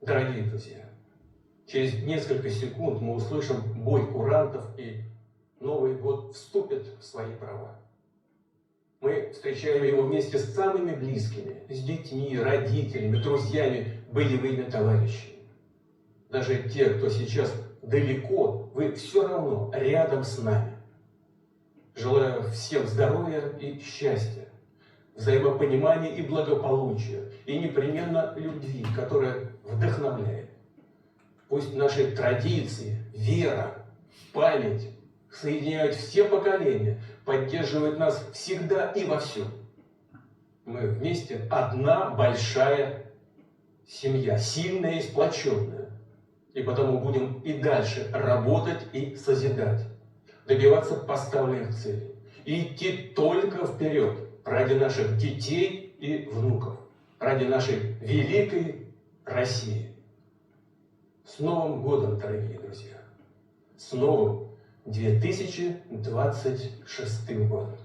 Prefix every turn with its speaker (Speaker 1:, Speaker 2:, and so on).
Speaker 1: Дорогие друзья, через несколько секунд мы услышим бой курантов, и Новый год вступит в свои права. Мы встречаем его вместе с самыми близкими, с детьми, родителями, друзьями, боевыми товарищами. Даже те, кто сейчас далеко, вы все равно рядом с нами. Желаю всем здоровья и счастья, взаимопонимания и благополучия, и непременно любви, которая вдохновляет. Пусть наши традиции, вера, память соединяют все поколения, поддерживают нас всегда и во всем. Мы вместе одна большая семья, сильная и сплоченная. И потому будем и дальше работать и созидать, добиваться поставленных целей и идти только вперед ради наших детей и внуков, ради нашей великой России. С Новым годом, дорогие друзья! С новым 2026 годом!